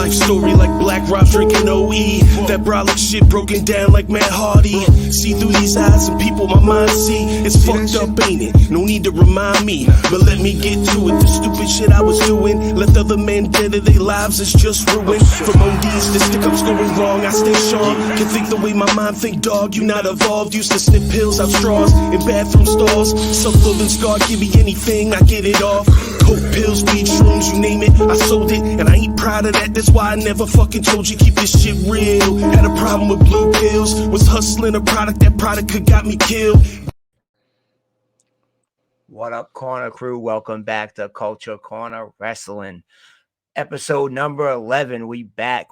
life story like Black Rob drinking OE. That brolic shit broken down like Matt Hardy. See through these eyes and people my mind see. It's fucked up, ain't it? No need to remind me, but let me get to it. The stupid shit I was doing left other men dead of their lives is just ruined. From ODs to stick-ups going wrong, I stay sharp. Can think the way my mind think, dog. You not evolved. Used to snip pills out straws in bathroom stalls. Self-loathing scar, give me anything, I get it off. Coke, pills, weed, shrooms, you name it, I sold it, and I ain't proud of that. That's why I never fucking told you keep this shit real. Had a problem with blue pills, was hustling a product, that product could got me killed. What up, Corner Crew? Welcome back to Culture Corner Wrestling. Episode number 11. We back.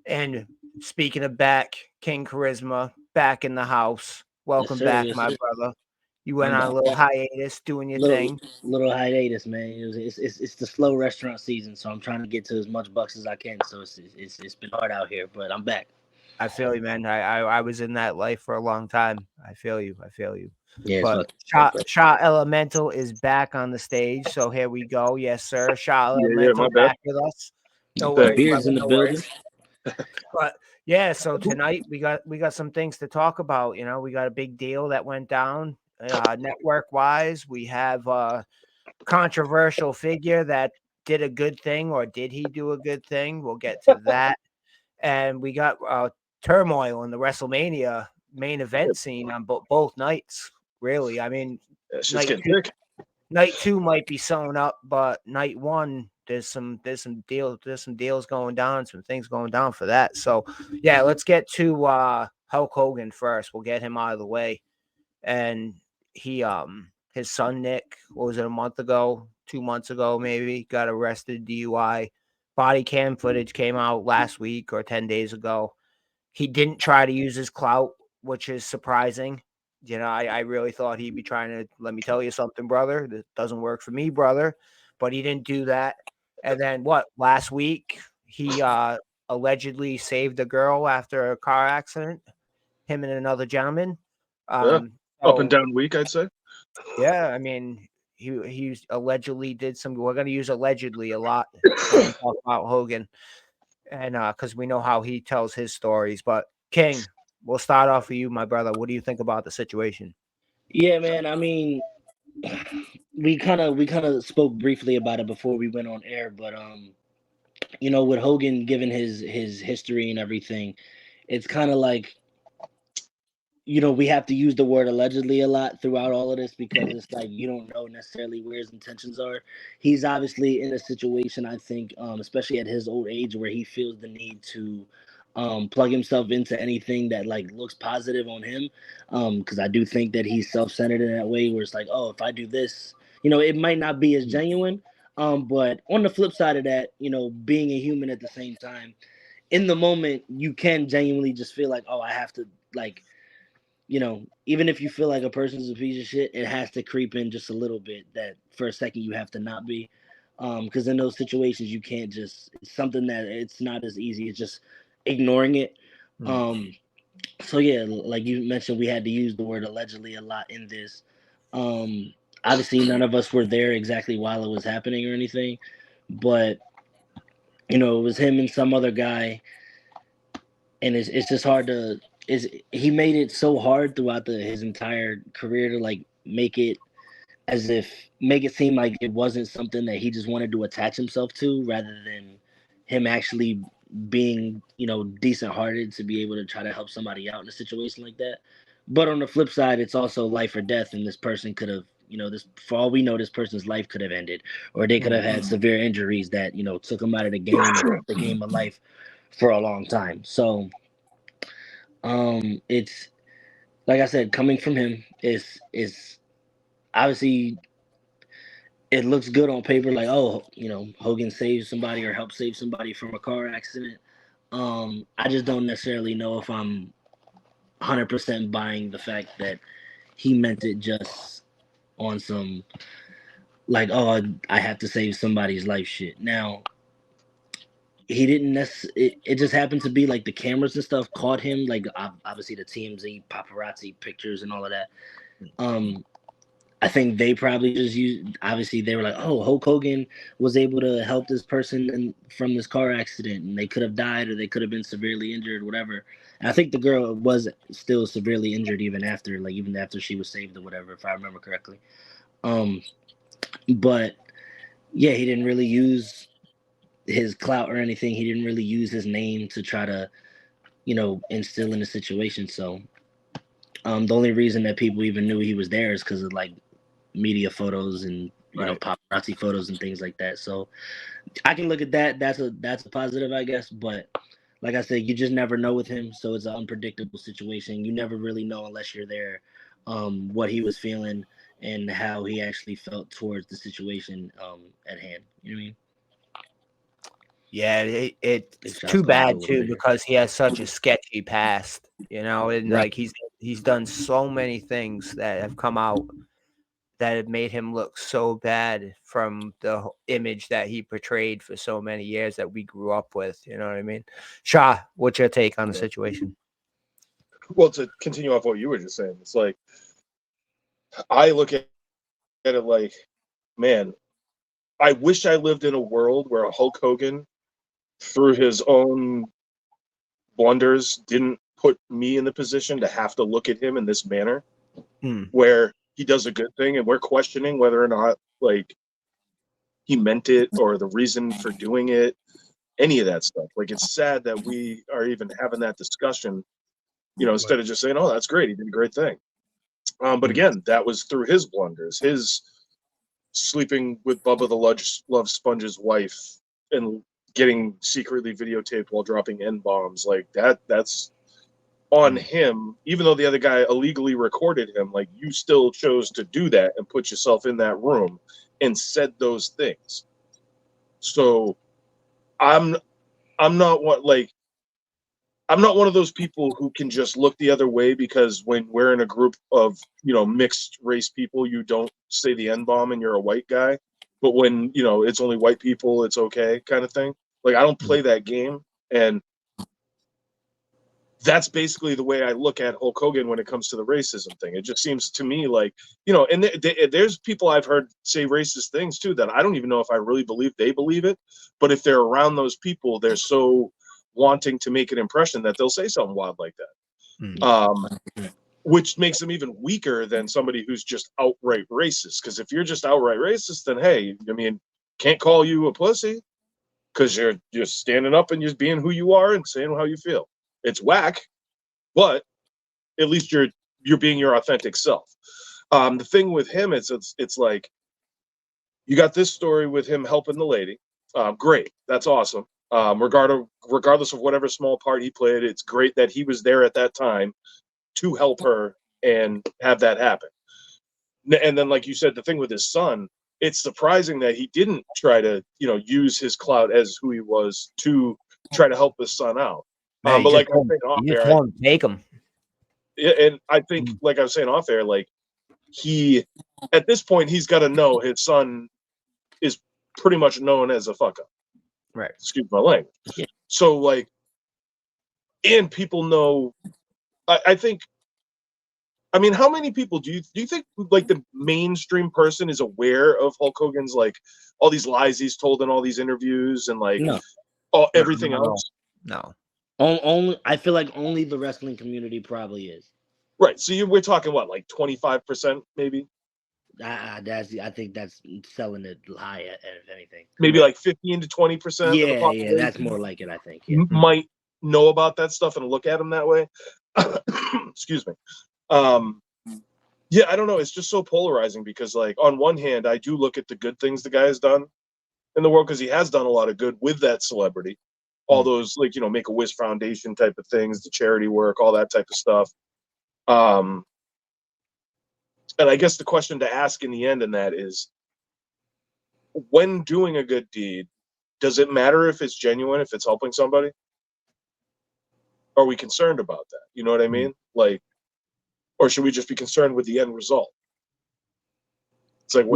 And speaking of back, King Charisma, back in the house. Welcome back, my brother. You went on a little hiatus, doing your thing. Little hiatus, man. It's the slow restaurant season, so I'm trying to get to as much bucks as I can. So it's been hard out here, but I'm back. I feel you, man. I was in that life for a long time. I feel you. Yeah, but Shah Elemental is back on the stage, so here we go. Yes, sir. Shah Elemental back with us. No worries, beers in the building. But yeah, so tonight we got some things to talk about. You know, we got a big deal that went down network wise. We have a controversial figure that did a good thing, or did he do a good thing? We'll get to that. And we got turmoil in the WrestleMania main event scene on both nights. Really, I mean, night two might be sewn up, but night one there's some deals going down, some things going down for that. So yeah, let's get to Hulk Hogan first. We'll get him out of the way. And he his son Nick, what was it, 2 months ago maybe, got arrested DUI. Body cam footage came out last week or 10 days ago. He didn't try to use his clout, which is surprising. You know, I really thought he'd be trying to, let me tell you something, brother. This doesn't work for me, brother. But he didn't do that. And then last week, he allegedly saved a girl after a car accident, him and another gentleman. Up and down week, I'd say. Yeah, I mean, he allegedly did some. We're going to use allegedly a lot when we talk about Hogan, and because we know how he tells his stories. But King, we'll start off with you, my brother. What do you think about the situation? Yeah, man. I mean, we kind of spoke briefly about it before we went on air, but you know, with Hogan given his history and everything, it's kind of like, you know, we have to use the word allegedly a lot throughout all of this because it's like you don't know necessarily where his intentions are. He's obviously in a situation, I think, especially at his old age, where he feels the need to plug himself into anything that like looks positive on him. Because I do think that he's self-centered in that way, where it's like, oh, if I do this, you know, it might not be as genuine. But on the flip side of that, you know, being a human at the same time, in the moment, you can genuinely just feel like, oh, I have to like. You know, even if you feel like a person's a piece of shit, it has to creep in just a little bit that for a second you have to not be. Because in those situations, you can't just, it's something that it's not as easy as just ignoring it. So yeah, like you mentioned, we had to use the word allegedly a lot in this. Obviously, none of us were there exactly while it was happening or anything, but, you know, it was him and some other guy. And it's just hard to, he made it so hard throughout his entire career to like make it seem like it wasn't something that he just wanted to attach himself to, rather than him actually being, you know, decent hearted to be able to try to help somebody out in a situation like that. But on the flip side, it's also life or death, and this person could have, you know, this, for all we know, this person's life could have ended, or they could have had severe injuries that, you know, took them out of the game of life for a long time. So it's like I said, coming from him is obviously, it looks good on paper, like, oh, you know, Hogan saved somebody or helped save somebody from a car accident. I just don't necessarily know if I'm 100% buying the fact that he meant it just on some like, oh, I have to save somebody's life shit. Now, he didn't necessarily, it just happened to be like the cameras and stuff caught him, like obviously the TMZ paparazzi pictures and all of that. I think they probably just used. Obviously, they were like, "Oh, Hulk Hogan was able to help this person from this car accident, and they could have died, or they could have been severely injured, whatever." And I think the girl was still severely injured even after she was saved or whatever, if I remember correctly. But yeah, he didn't really use his clout or anything. He didn't really use his name to try to, instill in the situation. So, the only reason that people even knew he was there is because of like media photos and paparazzi photos and things like that. So I can look at that. That's a positive, I guess. But like I said, you just never know with him. So it's an unpredictable situation. You never really know unless you're there, what he was feeling and how he actually felt towards the situation at hand. You know what I mean? Yeah, it's too bad too because he has such a sketchy past, and Right. like he's done so many things that have come out that have made him look so bad from the image that he portrayed for so many years that we grew up with. You know what I mean? Shah, what's your take on the situation? Well, to continue off what you were just saying, it's like I look at it like, man, I wish I lived in a world where Hulk Hogan, through his own blunders, didn't put me in the position to have to look at him in this manner, where he does a good thing and we're questioning whether or not like he meant it or the reason for doing it, any of that stuff. Like, it's sad that we are even having that discussion, instead of just saying, "Oh, that's great, he did a great thing." But again, that was through his blunders, his sleeping with Bubba the Love Sponge's wife and getting secretly videotaped while dropping N-bombs. Like that's on him. Even though the other guy illegally recorded him, like, you still chose to do that and put yourself in that room and said those things. So I'm not I'm not one of those people who can just look the other way because when we're in a group of, mixed race people, you don't say the N-bomb and you're a white guy. But when, it's only white people, it's okay kind of thing. Like, I don't play that game. And that's basically the way I look at Hulk Hogan when it comes to the racism thing. It just seems to me like, and there's people I've heard say racist things too that I don't even know if I really believe they believe it. But if they're around those people, they're so wanting to make an impression that they'll say something wild like that. Which makes them even weaker than somebody who's just outright racist. Because if you're just outright racist, then hey, I mean, can't call you a pussy because you're just standing up and just being who you are and saying how you feel. It's whack, but at least you're being your authentic self. The thing with him is it's like you got this story with him helping the lady. Great, that's awesome. Regardless of whatever small part he played, it's great that he was there at that time to help her and have that happen. And then, like you said, the thing with his son, it's surprising that he didn't try to, use his clout as who he was to try to help his son out. Man, but like I was saying off air, take him. And I think, like I was saying off air, like at this point, he's got to know his son is pretty much known as a fuck up. Right. Excuse my language. Yeah. So like, and people know. I think. I mean, how many people do you think like the mainstream person is aware of Hulk Hogan's like all these lies he's told in all these interviews and like everything else? No. Only I feel like only the wrestling community probably is. Right. So we're talking what, like 25% maybe? I think that's selling it high if anything. Maybe like 15 to 20%. Yeah, that's more like it. I think might know about that stuff and look at them that way. Excuse me. Yeah, I don't know. It's just so polarizing because, like, on one hand, I do look at the good things the guy has done in the world because he has done a lot of good with that celebrity. All those, like, Make-A-Wish Foundation type of things, the charity work, all that type of stuff. And I guess the question to ask in the end in that is, when doing a good deed, does it matter if it's genuine, if it's helping somebody? Are we concerned about that? You know what I mean? Like, or should we just be concerned with the end result? It's like,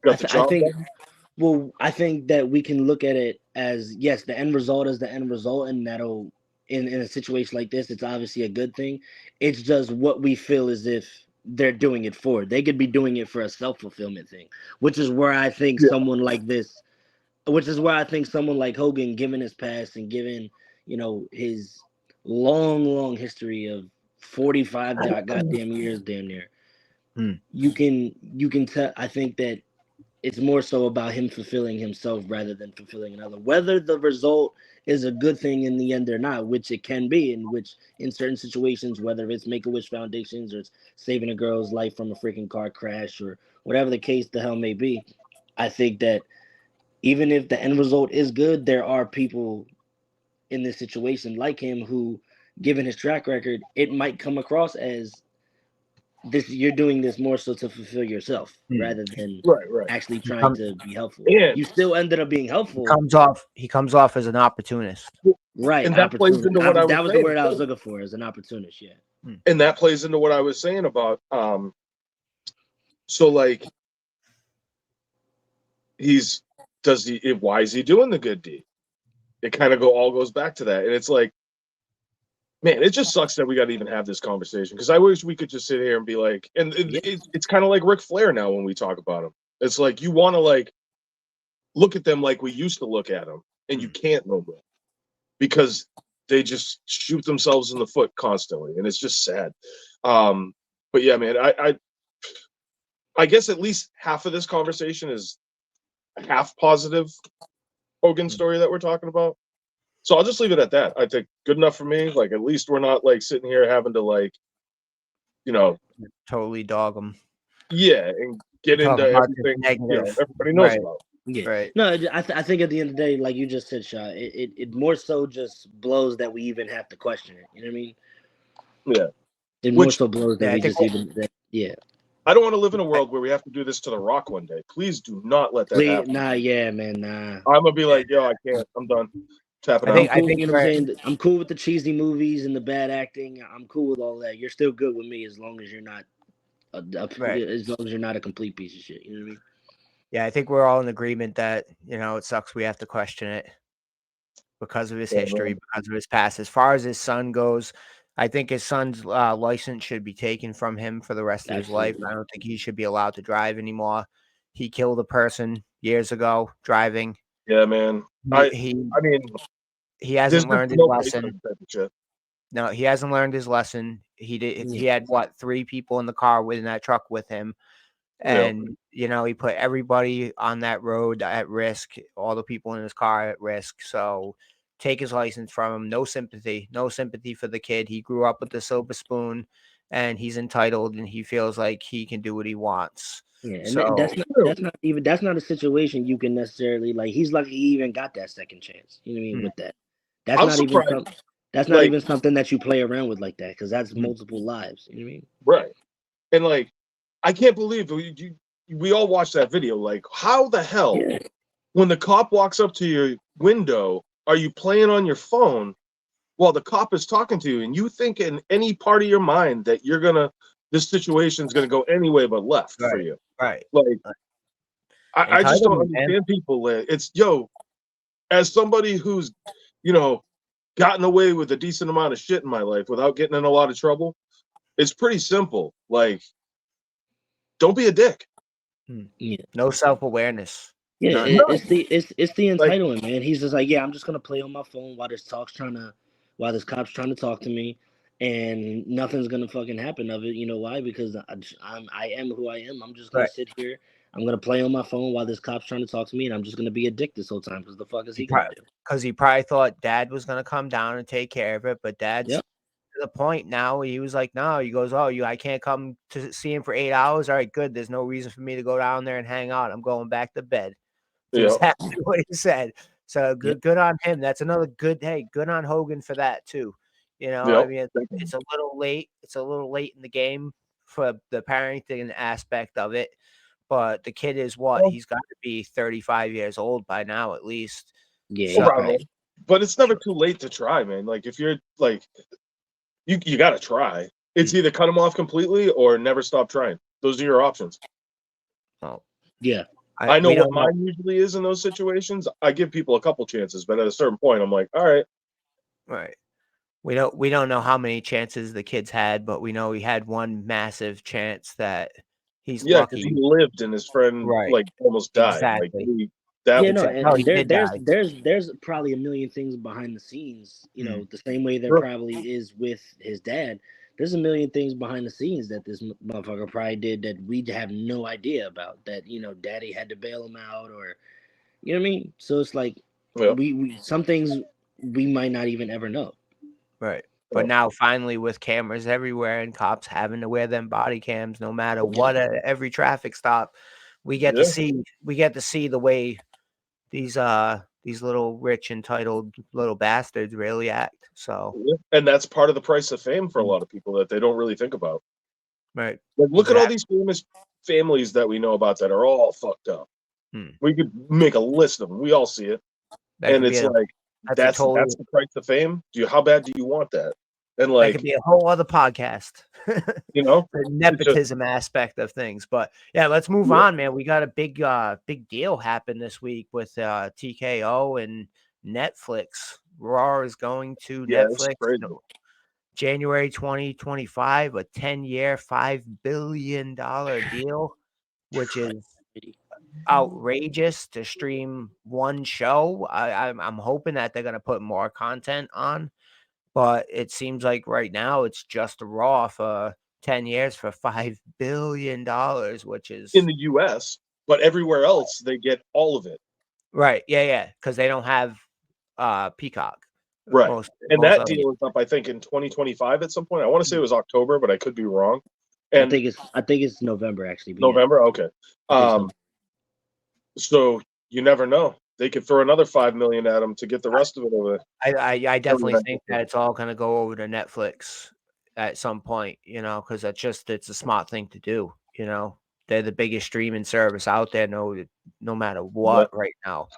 I think that we can look at it as, yes, the end result is the end result, and that'll in a situation like this, it's obviously a good thing. It's just what we feel as if they're doing it for. They could be doing it for a self-fulfillment thing, which is where I think Yeah. someone like this, which is where I think someone like Hogan, given his past and given, his long history of 45 goddamn years damn near, Hmm. you can tell. I think that it's more so about him fulfilling himself rather than fulfilling another. Whether the result is a good thing in the end or not, which it can be, in certain situations, whether it's Make a Wish Foundations or it's saving a girl's life from a freaking car crash or whatever the case the hell may be, I think that even if the end result is good, there are people in this situation like him who, given his track record, it might come across as this you're doing this more so to fulfill yourself rather than Right. actually He, trying come, to be helpful. And You still ended up being he helpful, comes off. He comes off as an opportunist. right? that plays Opportunity. into what I was That was the saying word I was too. looking for, as an opportunist. Yeah. Hmm. And that plays into what I was saying about so like why is he doing the good deed? It kind of all goes back to that. And it's like, man, it just sucks that we got to even have this conversation, because I wish we could just sit here and be like, and Yeah. it's kind of like Ric Flair now when we talk about him. It's like you want to like look at them like we used to look at them, and you can't no more because they just shoot themselves in the foot constantly, and it's just sad. But yeah, man, I guess at least half of this conversation is half positive Hogan story that we're talking about. So I'll just leave it at that. I think good enough for me. Like, at least we're not like sitting here having to like, you know, Totally dog him. yeah, and get Talk into about this everything negative. everybody knows Right. about. Yeah. Right. No, I think at the end of the day, like you just said, Shaw, it more so just blows that we even have to question it. You know what I mean? Yeah, It more which so blows that Yeah, I we think just even that. Yeah. I don't want to live in a world where we have to do this to The Rock one day. Please do not let that Please, happen. nah, yeah, man, nah. I'm gonna be like, yo, I can't. I'm done. Tapping I I'm out. cool. think You know what I'm saying? I'm cool with the cheesy movies and the bad acting. I'm cool with all that. You're still good with me as long as you're not Right. as long as you're not a complete piece of shit. You know what I mean? Yeah, I think we're all in agreement that it sucks. We have to question it because of his Yeah, history, man. because of his past. As far as his son goes, I think his son's license should be taken from him for the rest of his life. Absolutely. I don't think he should be allowed to drive anymore. He killed a person years ago driving. Yeah, man. He I he, I mean, he there's hasn't just learned his no place for lesson. that type of shit. No, he hasn't learned his lesson. He did. Yeah. He had what, 3 people in the car in that truck with him. Yeah. And, he put everybody on that road at risk, all the people in his car at risk. So take his license from him. No sympathy. No sympathy for the kid. He grew up with the silver spoon and he's entitled and he feels like he can do what he wants. Yeah, and So that's not a situation you can necessarily like. He's lucky he even got that second chance. You know what I mean? mm, With that, that's I'm not even surprised. that's not Like, even something that you play around with like that because that's mm, multiple lives. You know what I mean? right. And like, I can't believe we all watched that video. Like, how the hell, Yeah, when the cop walks up to your window, are you playing on your phone while the cop is talking to you, and you think in any part of your mind that this situation's gonna go any way but left for right, you? right. Like, I just don't Entitlement, man. understand people. It's as somebody who's, you know, gotten away with a decent amount of shit in my life without getting in a lot of trouble. It's pretty simple. Like, don't be a dick. yeah, No self-awareness. yeah. None. It's the Like, entitlement, man. He's just like, yeah, I'm just gonna play on my phone while this cop's trying to talk to me, and nothing's gonna fucking happen of it. You know why? Because I am who I am. I'm just gonna Right. sit here. I'm gonna play on my phone while this cop's trying to talk to me, and I'm just gonna be a dick this whole time. Because the fuck is he gonna do? Because he probably thought dad was going to come down and take care of it. But dad's Yep. to the point now. He was like, no, he goes, oh, I can't come to see him for 8 hours. All right, good. There's no reason for me to go down there and hang out. I'm going back to bed. That's yeah, exactly what he said. So Yep. good on him. That's another good. Hey, good on Hogan for that too. I yeah. mean, it's a little late. It's a little late in the game for the parenting aspect of it. But the kid is what? Well, He's got to be 35 years old by now, at least. Yeah, he's So around probably there. But it's never too late to try, man. Like, if you're like, you gotta try. It's either cut them off completely or never stop trying. Those are your options. well, yeah. I know we what don't know. mine usually is in those situations. I give people a couple chances, but at a certain point, I'm like, all right, Right. We don't know how many chances the kids had, but we know he had one massive chance that he's Yeah, because he lucky. lived and his friend Right. like almost died. Like Exactly. that. Yeah, no, Exactly. No, and he did die. there's probably a million things behind the scenes. You know, the same way there Sure. probably is with his dad. There's a million things behind the scenes that this motherfucker probably did that we have no idea about. That daddy had to bail him out, or you know what I mean. So it's like Yeah. we some things we might not even ever know. Right. Yeah. But now finally with cameras everywhere and cops having to wear them body cams no matter Yeah. what at every traffic stop, we get Yeah. to see the way these little rich entitled little bastards really act. So Yeah. And that's part of the price of fame for a lot of people that they don't really think about. right. Like, look at all Exactly. these famous families that we know about that are all fucked up. Hmm. We could make a list of them. We all see it, That and could be it's like that's a that's totally the price of fame. How bad do you want that? And that could like be a whole other podcast. you know, The it's just nepotism aspect of things. But yeah, let's move yeah, on, man. We got a big deal happen this week with TKO and Netflix. Raw is going to yeah, it's Netflix crazy. January 2025, a 10-year, $5 billion deal, which is outrageous to stream one show. I'm hoping that they're gonna put more content on, but it seems like right now it's just Raw for 10 years for $5 billion, which In is the U.S., but everywhere else they get all of it. right. Yeah, because they don't have Peacock. Right. Most And most that other deal is up, I think, in 2025 at some point. I want to say Mm. it was October, but I could be wrong. I And think it's November actually. But yeah, November, okay. I think it's November. So you never know. They could throw another 5 million at them to get the rest of it over. I definitely think that it's all gonna go over to Netflix at some point, because it's a smart thing to do, They're the biggest streaming service out there, no matter Yeah. what right now.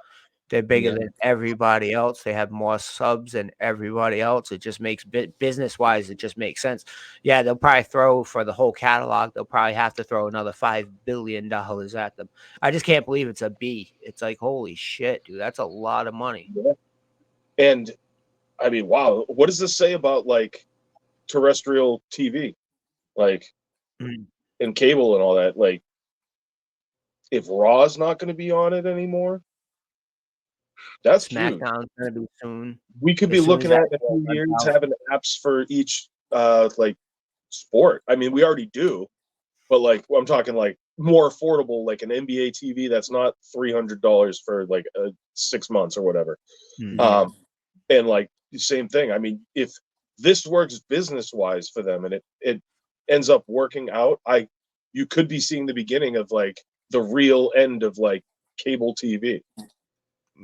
They're bigger Yeah. than everybody else. They have more subs than everybody else. It just makes business-wise, it just makes sense. Yeah, they'll probably throw for the whole catalog. They'll probably have to throw another $5 billion at them. I just can't believe it's a B. It's like, holy shit, dude, that's a lot of money. Yeah. And I mean, wow, what does this say about like terrestrial TV, like Mhm. and cable and all that? Like, if Raw's not going to be on it anymore, that's huge. SmackDown's gonna be soon. We could be As soon as looking at that in a deal few runs years out. having apps for each like sport. I mean, we already do, but like I'm talking like more affordable, like an NBA TV that's not $300 for like 6 months or whatever. Mhm. And like the same thing. I mean, if this works business wise for them and it ends up working out, you could be seeing the beginning of like the real end of like cable TV.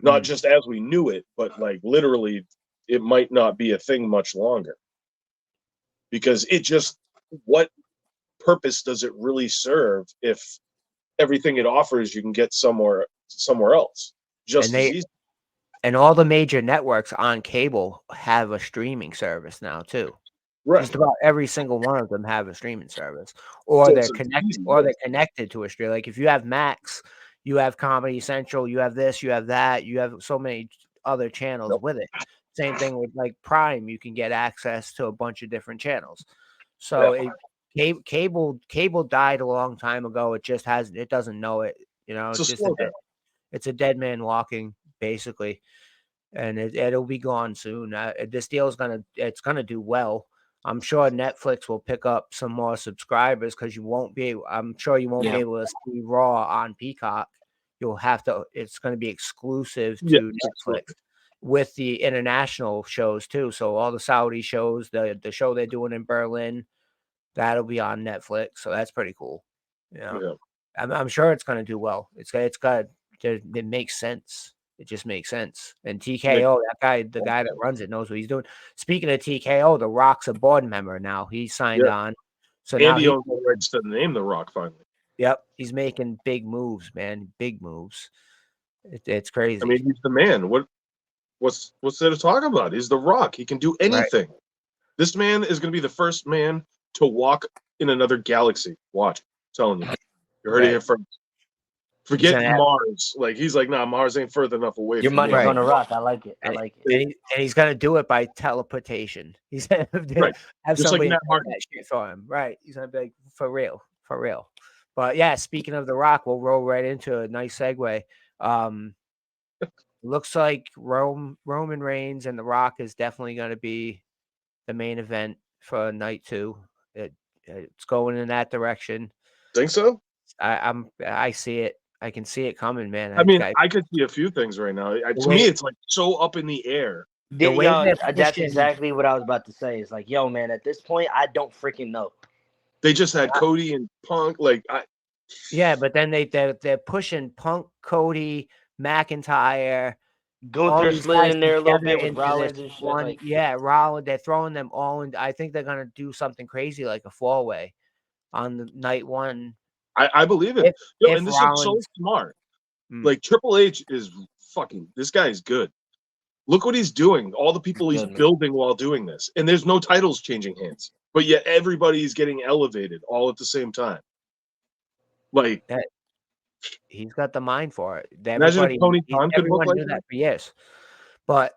Not Mhm. just as we knew it, but like literally it might not be a thing much longer. Because what purpose does it really serve if everything it offers you can get somewhere else And just as they easy? and all the major networks on cable have a streaming service now too. Right. Just about every single one of them have a streaming service, or So they're it's connected, easy. or they're connected to a stream. Like if you have Max, you have Comedy Central, you have this, you have that, you have so many other channels Yep. with it. Same thing with like Prime, you can get access to a bunch of different channels. Yeah. So cable died a long time ago. It doesn't know it. It's a It's just a slowdown. it's a dead man walking basically, and it'll be gone soon. This deal it's gonna do well. I'm sure Netflix will pick up some more subscribers because I'm sure you won't be Yeah. able to see Raw on Peacock. You'll have to. It's going to be exclusive Yeah. to Netflix with the international shows too. So all the Saudi shows, the show they're doing in Berlin, that'll be on Netflix. So that's pretty cool. Yeah. I'm sure it's going to do well. It makes sense. It just makes sense. And TKO, the guy that runs it, knows what he's doing. Speaking of TKO, The Rock's a board member now. He signed Yeah. on. So now And he owns the rights to name the Rock finally. yep, he's making big moves, man. Big moves. It's I crazy. mean, he's the man. What's there to talk about? He's the Rock. He can do anything. This man is going to be the first man to walk in another galaxy. Watch. I'm telling you. You heard it here first. Forget Mars. Like he's like, nah, Mars ain't further enough away. Your from me. money's on the Rock. I like it. I And, like it. and he's gonna do it by teleportation. He's gonna Right. have Just like somebody Matt do Hardy. that shit for him. Right. He's gonna be like, for real, for real. But yeah, speaking of The Rock, we'll roll right into a nice segue. Looks like Roman Reigns and The Rock is definitely going to be the main event for night 2. It's going in that direction. Think so? I see it. I can see it coming, man. I mean, I could see a few things right now. To me, it's like so up in the air. The way they're That's pushing- exactly what I was about to say. It's like, yo, man, at this point, I don't freaking know. They just had Cody and Punk. Yeah, but then they're pushing Punk, Cody, McIntyre, all Gunther these slid guys in there a little together bit with into Rollins this and shit. one. Like, Yeah, Rollins. They're throwing them all in. I think they're gonna do something crazy like a 4-way on the night 1. I believe it. If And this Rollins, is so smart. Like Triple H is fucking. This guy is good. Look what he's doing. All the people he's building while doing this, and there's no titles changing hands, but yet everybody's getting elevated all at the same time. Like he's got the mind for it. Imagine if Tony Khan could book Everyone like knew that for years. But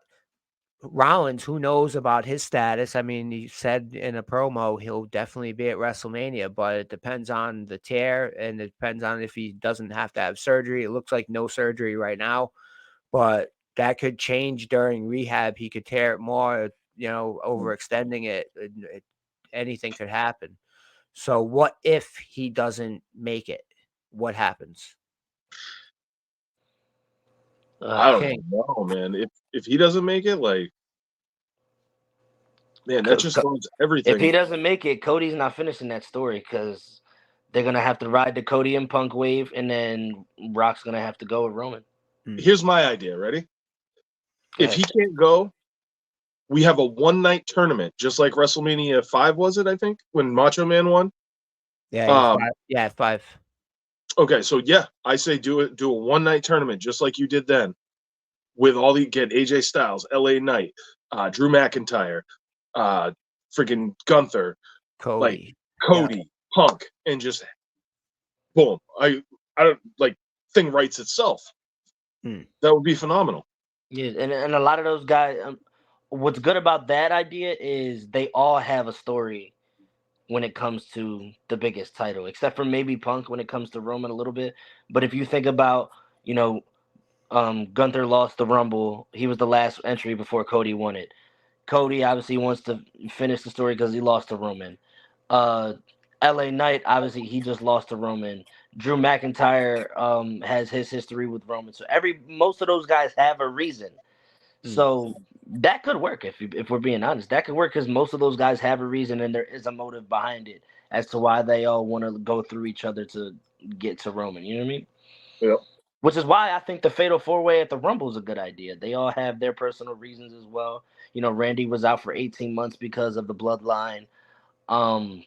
Rollins, who knows about his status? I mean, he said in a promo he'll definitely be at WrestleMania, but it depends on the tear and it depends on if he doesn't have to have surgery. It looks like no surgery right now, but that could change during rehab. He could tear it more, overextending it. Anything could happen. So what if he doesn't make it? What happens? I don't know, man. If he doesn't make it, like, man, that just throws everything. If he doesn't make it, Cody's not finishing that story because they're gonna have to ride the Cody and Punk wave, and then Rock's gonna have to go with Roman. Here's my idea. Ready? If he can't go, we have a one-night tournament, just like WrestleMania 5 was it? I think when Macho Man won. Yeah, 5. Okay, so yeah, I say do a one-night tournament just like you did then, with get AJ Styles, LA Knight, Drew McIntyre, freaking Gunther, Cody, Punk, and just boom. I don't like thing writes itself. That would be phenomenal. Yeah, and a lot of those guys. What's good about that idea is they all have a story when it comes to the biggest title, except for maybe Punk when it comes to Roman a little bit. But if you think about, Gunther lost the Rumble. He was the last entry before Cody won it. Cody obviously wants to finish the story because he lost to Roman. LA Knight, obviously, he just lost to Roman. Drew McIntyre has his history with Roman. So most of those guys have a reason. So that could work if we're being honest. That could work because most of those guys have a reason and there is a motive behind it as to why they all want to go through each other to get to Roman. You know what I mean? Yeah. Which is why I think the Fatal 4-Way at the Rumble is a good idea. They all have their personal reasons as well. Randy was out for 18 months because of the bloodline. LA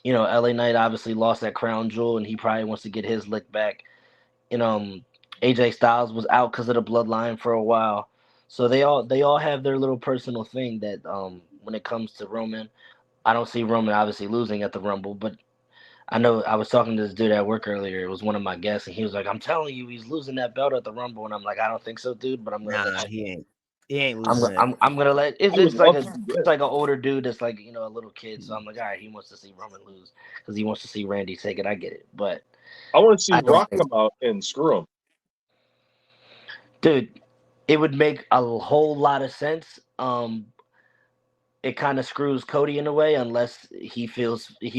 Knight obviously lost that crown jewel and he probably wants to get his lick back. AJ Styles was out because of the bloodline for a while. So they all have their little personal thing that when it comes to Roman, I don't see Roman obviously losing at the Rumble, but I know I was talking to this dude at work earlier. It was one of my guests, and he was like, "I'm telling you, he's losing that belt at the Rumble." And I'm like, "I don't think so, dude." But I'm gonna let you. He ain't. He ain't losing it. I'm gonna let. It's like an older dude that's like a little kid. So I'm like, all right, he wants to see Roman lose because he wants to see Randy take it. I get it, but I want to see Rock come out and screw him. Dude, it would make a whole lot of sense. It kind of screws Cody in a way, unless he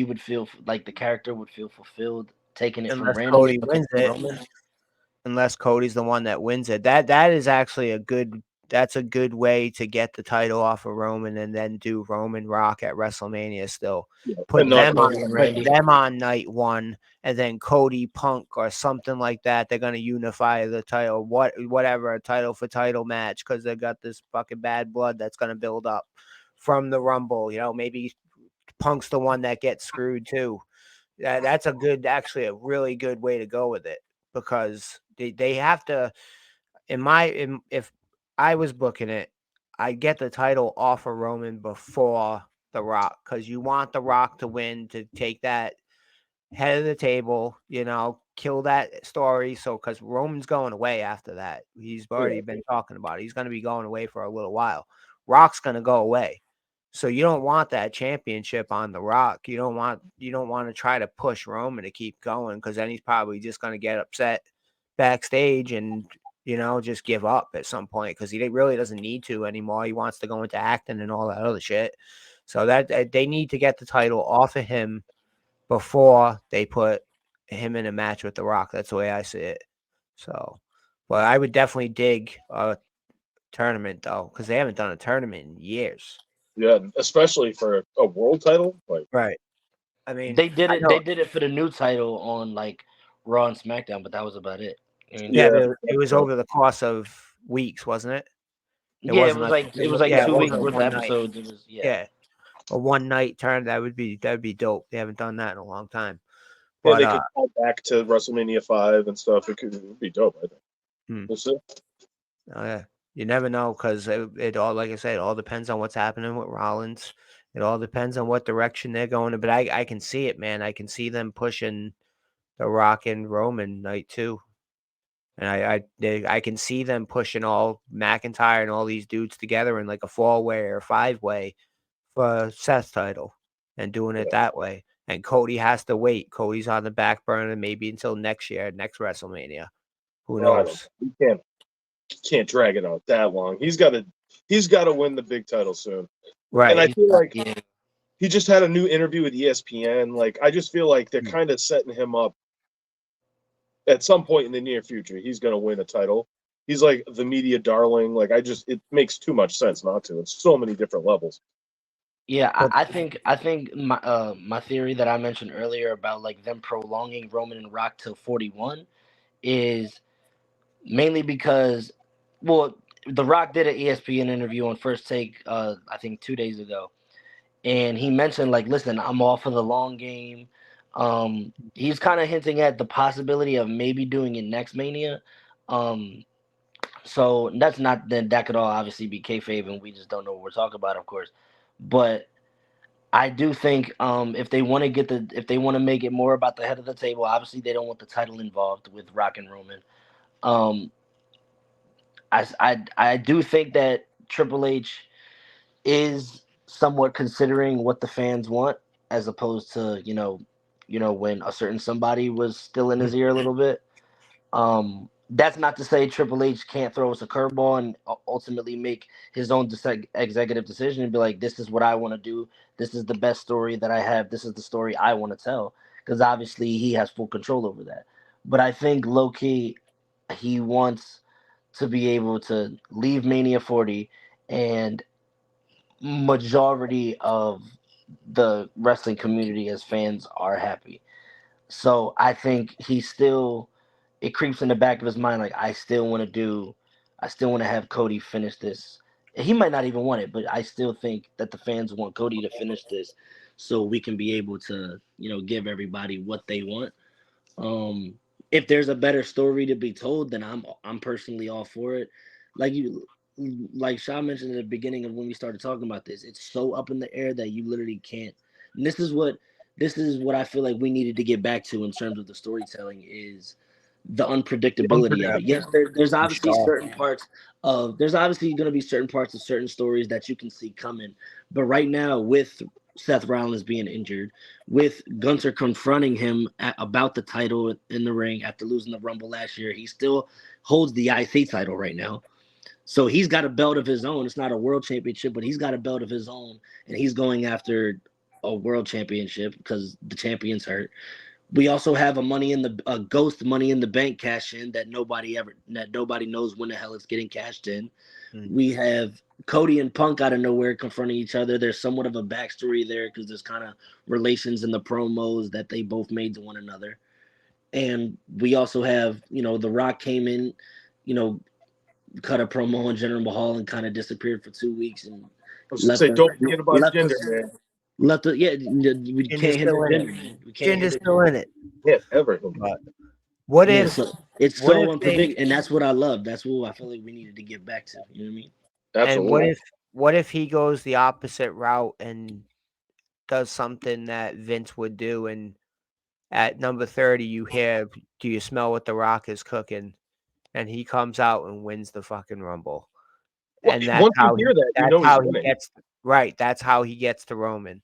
would feel like the character would feel fulfilled taking it from Randy. Cody wins it. Unless Cody's the one that wins it. That is actually a good way to get the title off of Roman and then do Roman Rock at WrestleMania still. Yeah. Put them on night 1 and then Cody Punk or something like that. They're going to unify the title, whatever, a title for title match because they got this fucking bad blood that's going to build up from the Rumble. Maybe Punk's the one that gets screwed too. That's actually a really good way to go with it because they have to. If I was booking it, I'd get the title off of Roman before The Rock because you want The Rock to win to take that head of the table, kill that story. So because Roman's going away after that, he's already been talking about it. He's going to be going away for a little while. Rock's going to go away. So you don't want that championship on the Rock. You don't want to try to push Roman to keep going, because then he's probably just going to get upset backstage and just give up at some point, because he really doesn't need to anymore. He wants to go into acting and all that other shit. So that they need to get the title off of him before they put him in a match with The Rock. That's the way I see it. So, but I would definitely dig a tournament though, because they haven't done a tournament in years. Yeah, especially for a world title. Like, Right. I mean, They did I it. know. They did it for the new title on like Raw and SmackDown, but that was about it. I mean, Yeah, yeah, it was over the course of weeks, wasn't it? It yeah, wasn't like it was like yeah, it 2 weeks wasn't worth of one night. episodes. It was Yeah, a one night turn. That would be dope. They haven't done that in a long time. yeah, But they could call back to WrestleMania 5 and stuff. It would be dope, I think. We'll see. oh yeah, you never know, because it all, like I said, it all depends on what's happening with Rollins. It all depends on what direction they're going in. But I can see it, man. I can see them pushing the Rock and Roman night too. And I can see them pushing all McIntyre and all these dudes together in like a 4-way or 5-way for Seth's title, and doing it that way. And Cody has to wait. Cody's on the back burner maybe until next year, next WrestleMania. Who knows? You can't drag it out that long. He's got to win the big title soon. Right. And I feel like yeah. he just had a new interview with ESPN. Like, I just feel like they're kind of setting him up. At some point in the near future, he's going to win a title. He's like the media darling. Like, it makes too much sense not to. It's so many different levels. Yeah, I think my theory that I mentioned earlier about like them prolonging Roman and Rock till 41 is mainly because, well, The Rock did an ESPN interview on First Take, I think 2 days ago, and he mentioned like, listen, I'm all for the long game. He's kind of hinting at the possibility of maybe doing it next Mania. So that's not, then that could all obviously be kayfabe, and we just don't know what we're talking about, of course. But I do think if they want to if they want to make it more about the head of the table, obviously they don't want the title involved with Rock and Roman. Um, I do think that Triple H is somewhat considering what the fans want, as opposed to when a certain somebody was still in his ear a little bit. That's not to say Triple H can't throw us a curveball and ultimately make his own executive decision and be like, this is what I want to do. This is the best story that I have. This is the story I want to tell. Because obviously he has full control over that. But I think low key, he wants to be able to leave Mania 40, and majority of the wrestling community as fans are happy. So I think he still, it creeps in the back of his mind like, I still want to have Cody finish this. He might not even want it, but I still think that the fans want Cody to finish this so we can be able to, give everybody what they want. Um, if there's a better story to be told, then I'm personally all for it. Like like Shaw mentioned at the beginning of when we started talking about this, it's so up in the air that you literally can't. And this is what I feel like we needed to get back to in terms of the storytelling, is the unpredictability of it. Yes, there's obviously certain parts there's obviously going to be certain parts of certain stories that you can see coming, but right now with Seth Rollins being injured, with Gunther confronting him about the title in the ring after losing the Rumble last year, he still holds the IC title right now. So he's got a belt of his own. It's not a world championship, but he's got a belt of his own, and he's going after a world championship because the champion's hurt. We also have a ghost Money in the Bank cash in that nobody knows when the hell it's getting cashed in. We have Cody and Punk out of nowhere confronting each other. There's somewhat of a backstory there because there's kind of relations in the promos that they both made to one another. And we also have, The Rock came in, you know, cut a promo on General Mahal and kind of disappeared for 2 weeks and I was going to say, don't forget about gender, man. We can't hit the gender, man. We can't Ginger's hit still in it. Can't ever. But what if so it's what so if unpredictable, and that's what I love. That's what I feel like we needed to get back to. You know what I mean? Absolutely. And what if he goes the opposite route and does something that Vince would do and At number 30, you hear, "Do you smell what The Rock is cooking?" And he comes out and wins the fucking Rumble. Well, And once you hear that, you know he's winning. gets right. That's how he gets to Roman.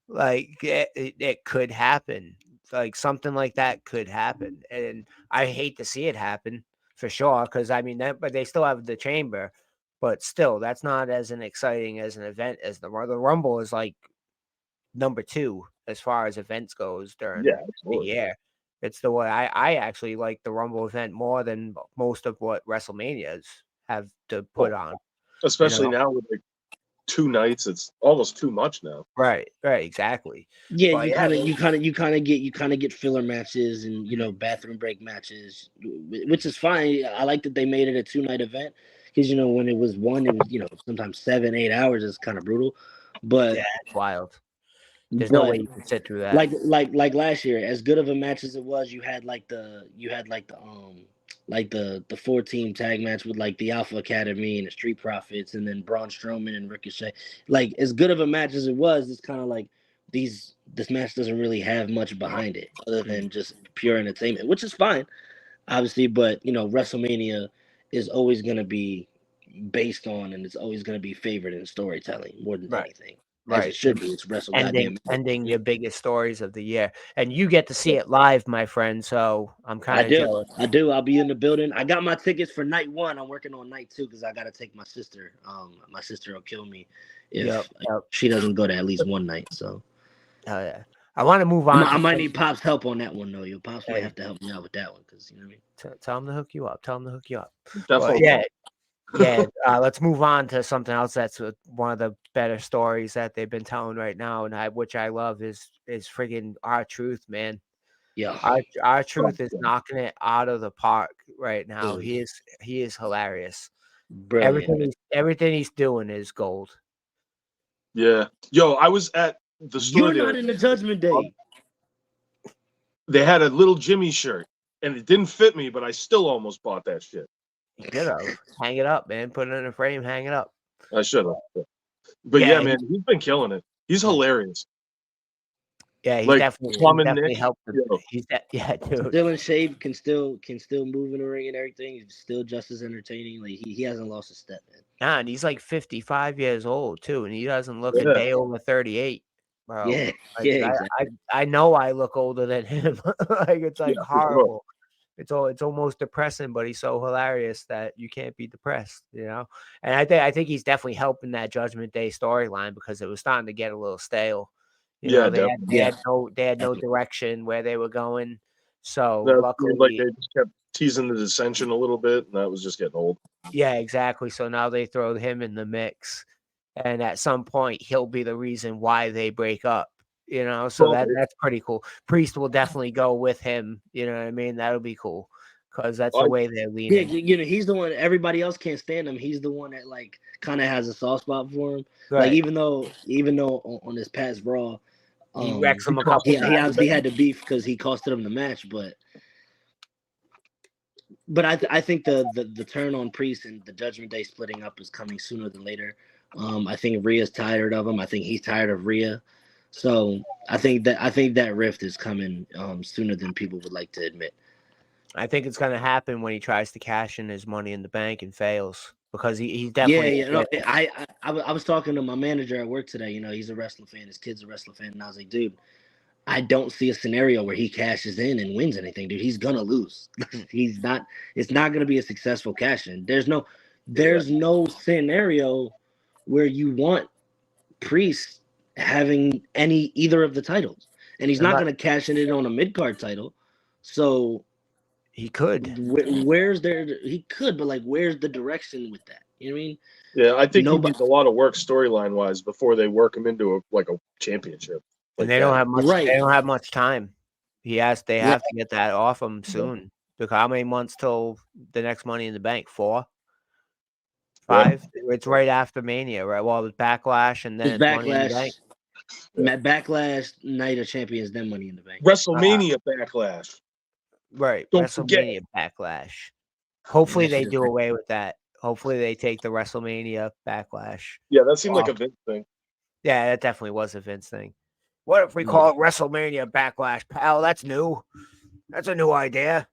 Like it could happen. Like something like that could happen, and I hate to see it happen for sure. Because I mean, but they still have the Chamber, but still, that's not as an exciting as an event as the Rumble is like number 2 as far as events goes during Yeah, the absolutely. year. It's the way I actually like the Rumble event more than most of what WrestleManias have to put on. Especially now with like 2 nights, it's almost too much now. Right, exactly. Yeah, But you kind of get filler matches and bathroom break matches, which is fine. I like that they made it a 2-night event because when it was one, it was sometimes 7-8 hours. It's kind of brutal, but yeah, it's wild. There's no way you can sit through that. like last year, as good of a match as it was, like the 4-team tag match with like the Alpha Academy and the Street Profits and then Braun Strowman and Ricochet. Like as good of a match as it was, it's kind of like this match doesn't really have much behind it other than just pure entertainment, which is fine, obviously. But WrestleMania is always going to be based on, and it's always going to be favored in storytelling more than Right, anything, as it right. should be. It's Wrestle Ending Goddamn. your biggest stories of the year, and you get to see it live, my friend. So I'm I kind of jealous. do. I'll be in the building. I got my tickets for night 1. I'm working on night 2 because I got to take my sister. My sister will kill me Yep, if yep. she doesn't go to at least one night. So Oh yeah. I want to move on I to might need Pop's help on that one though. Your Pops might hey, have to help me out with that one because you know what I mean. tell him to hook you up. Tell him to hook you up. But Definitely. yeah, yeah. Let's move on to something else. That's one of the better stories that they've been telling right now, and which I love is friggin' R-Truth, man. Yeah, R-Truth is knocking it out of the park right now. Mm. He is hilarious. Brilliant. Everything he's doing is gold. Yeah. Yo, I was at the store You're the not other in day. the Judgment Day. They had a little Jimmy shirt, and it didn't fit me, but I still almost bought that shit. You could have hang it up, man. Put it in a frame, hang it up. I should have. But yeah, man, he's been killing it. He's hilarious. Yeah, he's Like plumbing definitely Nick. helped. Yo, Yeah, dude. Still in shape, can still move in the ring and everything. He's still just as entertaining. Like he hasn't lost a step, man. Nah, and he's like 55 years old too, and he doesn't look a yeah. day over 38, bro. Yeah, Like yeah, exactly. I know I look older than him. Like it's like Yeah, for sure. horrible. It's almost depressing, but he's so hilarious that you can't be depressed, you know. And I think he's definitely helping that Judgment Day storyline because it was starting to get a little stale. You Yeah, know, definitely. they had no Definitely. direction where they were going. So That seemed like luckily, they just kept teasing the dissension a little bit, and that was just getting old. yeah, exactly. So now they throw him in the mix, and at some point he'll be the reason why they break up. You know, so Totally. that's pretty cool. Priest will definitely go with him. You know what I mean? That'll be cool because that's the I, way they're Yeah, leaning. he's the one. Everybody else can't stand him. He's the one that like kind of has a soft spot for him. Like Right. even though on his past Raw, He wrecks him a cost couple he him times. obviously had the beef because he costed him the match. But I think the turn on Priest and the Judgment Day splitting up is coming sooner than later. I think Rhea's tired of him. I think he's tired of Rhea. So I think that rift is coming sooner than people would like to admit. I think it's gonna happen when he tries to cash in his Money in the Bank and fails because he's Yeah, definitely yeah. No, I was talking to my manager at work today. He's a wrestling fan. His kid's a wrestling fan, and I was like, dude, I don't see a scenario where he cashes in and wins anything, dude. He's gonna lose. He's not. It's not gonna be a successful cash in. There's no scenario where you want Priest having either of the titles, and he's not gonna cash in it on a mid card title. So he could. where's there? He could, but like, where's the direction with that? You know what I mean? yeah, I think he Nobody. needs a lot of work storyline wise before they work him into a championship. And Like they don't that. have much. Right. They don't have much time. They have Right. to get that off him soon. Because how many months till the next Money in the Bank? 4, 5. It's right after Mania, right? Well, it was Backlash and then It's it's Money in the Bank. Backlash, Night of Champions, then Money in the Bank. WrestleMania Backlash. Right, Don't forget. WrestleMania Backlash. Hopefully That they shit is do right. away with that. Hopefully they take the WrestleMania Backlash. Yeah, that seemed like off. a Vince thing. Yeah, that definitely was a Vince thing. What if we call it WrestleMania Backlash, pal? That's new. That's a new idea.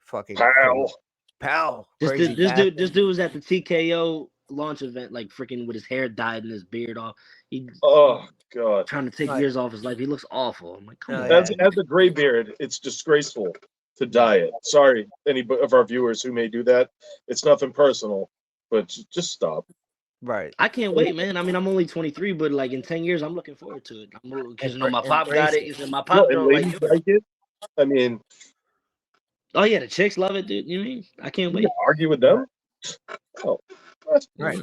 Fucking crazy. Pal. Crazy This dude was at the TKO launch event, like freaking with his hair dyed and his beard off. He Oh God. trying to take years off his life. He looks awful. I'm like, come on. As a gray beard, it's disgraceful to dye it. Sorry, any of our viewers who may do that. It's nothing personal, but just stop. Right. I can't wait, man. I mean, I'm only 23, but like in 10 years, I'm looking forward to it. Because my pop got it. He said my pop and don't ladies like it. I mean, oh yeah, the chicks love it, dude. You know what I mean? I can't wait. Argue with them? Oh, right.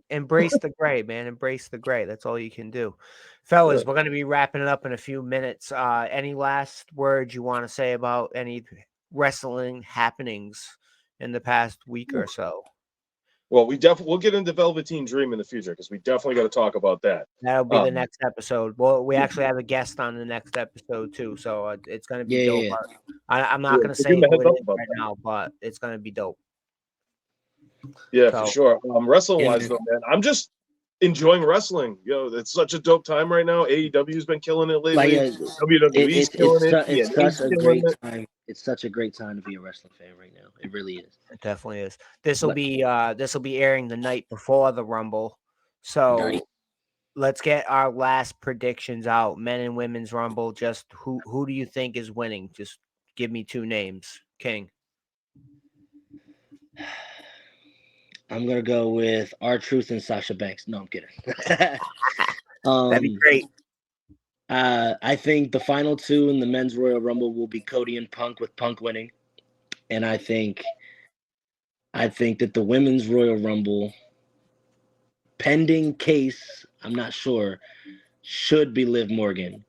Embrace the gray, man. Embrace the gray. That's all you can do. Fellas, we're going to be wrapping it up in a few minutes. Any last words you want to say about any wrestling happenings in the past week or so? Well, we'll get into Velveteen Dream in the future because we definitely got to talk about that. That'll be the next episode. Well, we actually have a guest on the next episode too, so it's going to be dope. Yeah. I'm not going to say who it is right now, but it's going to be dope. Yeah, for sure. Wrestling wise, though, man, I'm just enjoying wrestling. It's such a dope time right now. AEW's been killing it lately. WWE's killing it. It's such a great time. It's such a great time to be a wrestling fan right now. It really is. It definitely is. This will be airing the night before the Rumble. So let's get our last predictions out. Men and women's Rumble. Just who do you think is winning? Just give me two names. King. I'm gonna go with R-Truth and Sasha Banks. No, I'm kidding. That'd be great. I think the final two in the men's Royal Rumble will be Cody and Punk, with Punk winning, and I think that the women's Royal Rumble, pending case, I'm not sure, should be Liv Morgan.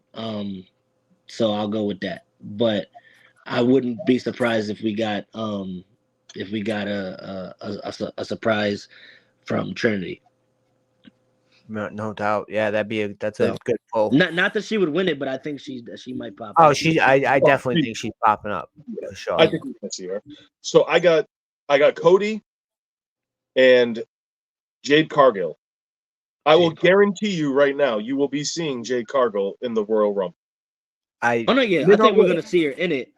So I'll go with that. But I wouldn't be surprised if we got a surprise from Trinity. No doubt. Yeah, that's a good pull. Not that she would win it, but I think she might pop. Oh, I definitely think she's popping up for sure. I think we can see her. So I got Cody and Jade Cargill. I will guarantee you right now, you will be seeing Jade Cargill in the Royal Rumble. I think we're gonna see her in it.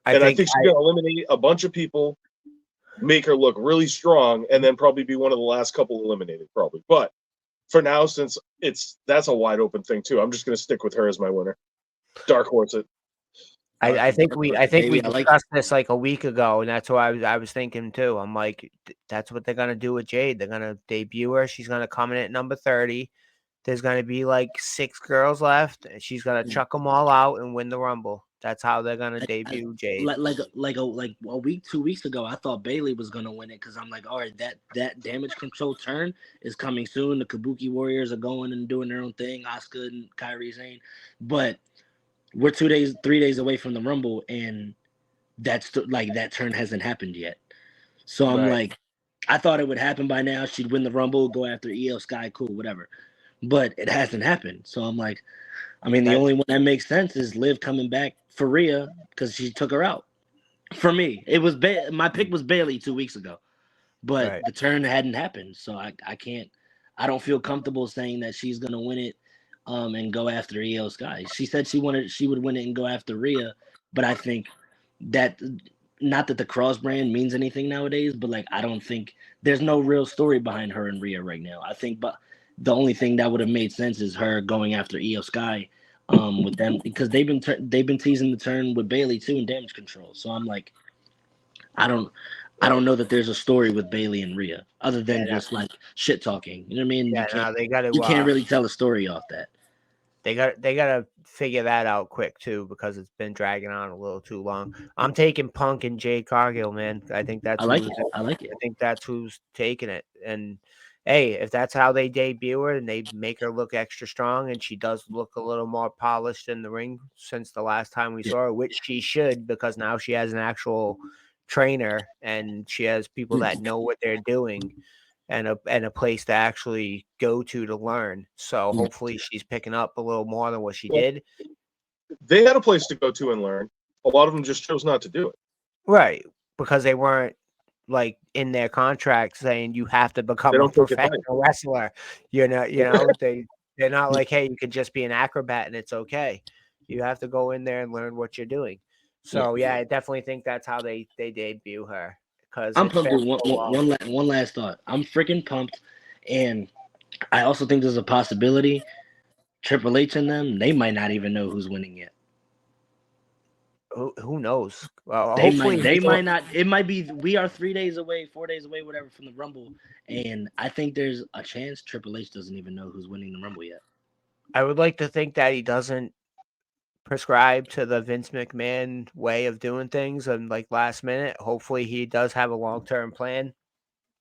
I think she's gonna eliminate a bunch of people, make her look really strong, and then probably be one of the last couple eliminated, probably. But for now, since that's a wide open thing too, I'm just gonna stick with her as my winner. Dark horse it. I think we discussed this like a week ago, and that's what I was thinking too. I'm like, that's what they're gonna do with Jade. They're gonna debut her. She's gonna come in at number 30. There's gonna be like 6 girls left, and she's gonna chuck them all out and win the Rumble. That's how they're gonna debut Jade. Like a week, 2 weeks ago, I thought Bayley was gonna win it because I'm like, all right, that damage control turn is coming soon. The Kabuki Warriors are going and doing their own thing. Asuka and Kairi Sane, but we're 3 days away from the Rumble, and that turn hasn't happened yet. So I'm like, I thought it would happen by now. She'd win the Rumble, go after Io Sky, cool, whatever. But it hasn't happened. So I'm like, I mean, the only one that makes sense is Liv coming back for Rhea because she took her out. For me, it was my pick was Bayley 2 weeks ago, but the turn hadn't happened. So I don't feel comfortable saying that she's gonna win it. And go after Io Sky. She said she would win it and go after Rhea, but I think that, not that the cross brand means anything nowadays, but like I don't think there's no real story behind her and Rhea right now. I think, but the only thing that would have made sense is her going after Io Sky, with them, because they've been teasing the turn with Bayley too in Damage Control. So I'm like, I don't know that there's a story with Bayley and Rhea other than just like shit talking. You know what I mean? Yeah, you can't really tell a story off that. They got to figure that out quick too, because it's been dragging on a little too long. I'm taking Punk and Jade Cargill, man. I think that's I like it. I think that's who's taking it. And hey, if that's how they debut her and they make her look extra strong, and she does look a little more polished in the ring since the last time we saw her, which she should, because now she has an actual trainer and she has people that know what they're doing. And a place to actually go to learn. So hopefully she's picking up a little more than what she did. They had a place to go to and learn. A lot of them just chose not to do it. Right. Because they weren't like in their contract saying you have to become a professional wrestler. You know, they They're not like, hey, you could just be an acrobat and it's okay. You have to go in there and learn what you're doing. So yeah, I definitely think that's how they debut her, because I'm it's pumped. been With so long. one last thought. I'm freaking pumped, and I also think there's a possibility Triple H and them, they might not even know who's winning yet. Who knows? Well, They hopefully might not. It might be we are 3 days away, 4 days away, whatever, from the Rumble, and I think there's a chance Triple H doesn't even know who's winning the Rumble yet. I would like to think that he doesn't prescribe to the Vince McMahon way of doing things and like last minute. Hopefully he does have a long-term plan.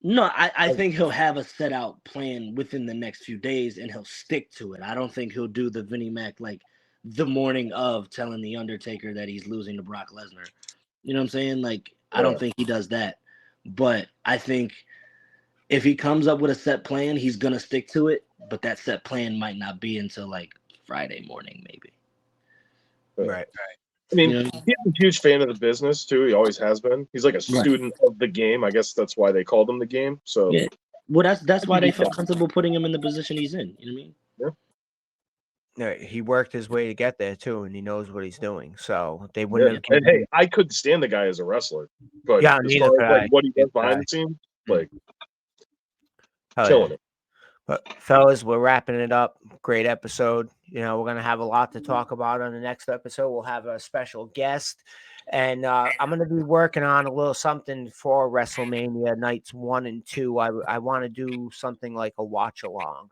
No, I think he'll have a set out plan within the next few days and he'll stick to it. I don't think he'll do the Vinnie Mac like the morning of telling the Undertaker that he's losing to Brock Lesnar. You know what I'm saying? Like, I don't think he does that. But I think if he comes up with a set plan, he's gonna stick to it. But that set plan might not be until like Friday morning, maybe. Right. I mean, You know? he's a huge fan of the business too. He always has been. He's like a student of the game. I guess that's why they called him the game. So yeah. Well, that's why they felt comfortable putting him in the position he's in. You know what I mean? Yeah. He worked his way to get there too, and he knows what he's doing. So they wouldn't have. And hey, I couldn't stand the guy as a wrestler, but Yeah, as neither far could as like I. what he does behind the scenes, like Oh, killing it. But fellas, we're wrapping it up. Great episode. You know, we're gonna have a lot to talk about on the next episode. We'll have a special guest, and I'm gonna be working on a little something for WrestleMania nights 1 and 2. I want to do something like a watch along.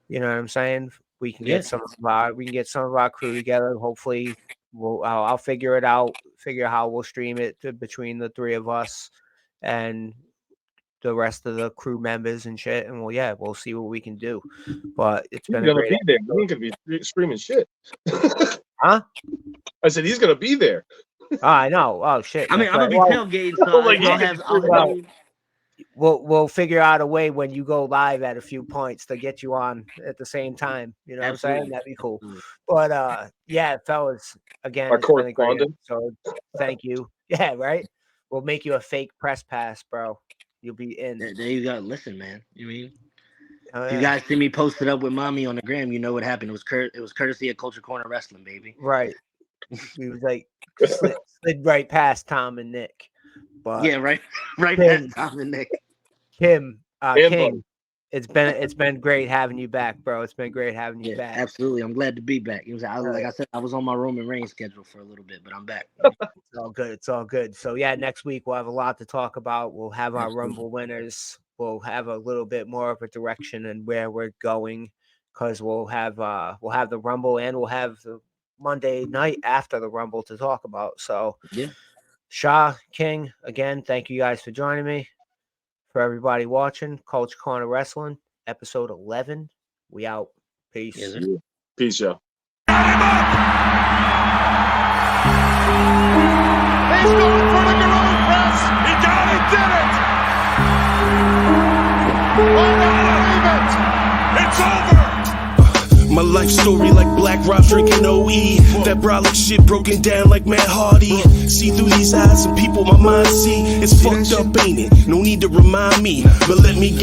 You know what I'm saying? We can get some of our crew together. Hopefully, I'll figure it out. Figure how we'll stream it between the three of us, and the rest of the crew members and shit, and we'll see what we can do. But it's been a great be there. He ain't gonna be screaming shit. Huh? I said he's gonna be there. Oh, I know. Oh shit. I mean, I'm gonna be tailgating, so We'll figure out a way when you go live at a few points to get you on at the same time. You know what I'm saying? That'd be cool. But yeah, fellas, again, Our it's been a great correspondent. episode. Thank you. Yeah, right. We'll make you a fake press pass, bro. You'll be in. There you go. Listen, man. You mean? Oh, If you guys see me posted up with mommy on the gram, you know what happened. It was courtesy of Culture Corner Wrestling, baby. Right. We was like slid right past Tom and Nick. But yeah, right past Tom and Nick. Kim, King, it's been great having you back, bro. It's been great having you back. Absolutely. I'm glad to be back. Like I said, I was on my Roman Reigns schedule for a little bit, but I'm back. It's all good. It's all good. So yeah, next week we'll have a lot to talk about. We'll have our Rumble winners. We'll have a little bit more of a direction and where we're going, because we'll have the Rumble and we'll have the Monday night after the Rumble to talk about. So yeah. Shaw, King, again, thank you guys for joining me. For everybody watching, Culture Corner Wrestling, episode 11. We out. Peace. Yes, peace, y'all. He's going for the gorilla press. He got it, did it. Oh, I believe it. It's over. My life story like Black Rock drinking OE. That brolic shit broken down like Matt Hardy. See through these eyes and people my mind see. It's fucked up, ain't it? No need to remind me, but let me get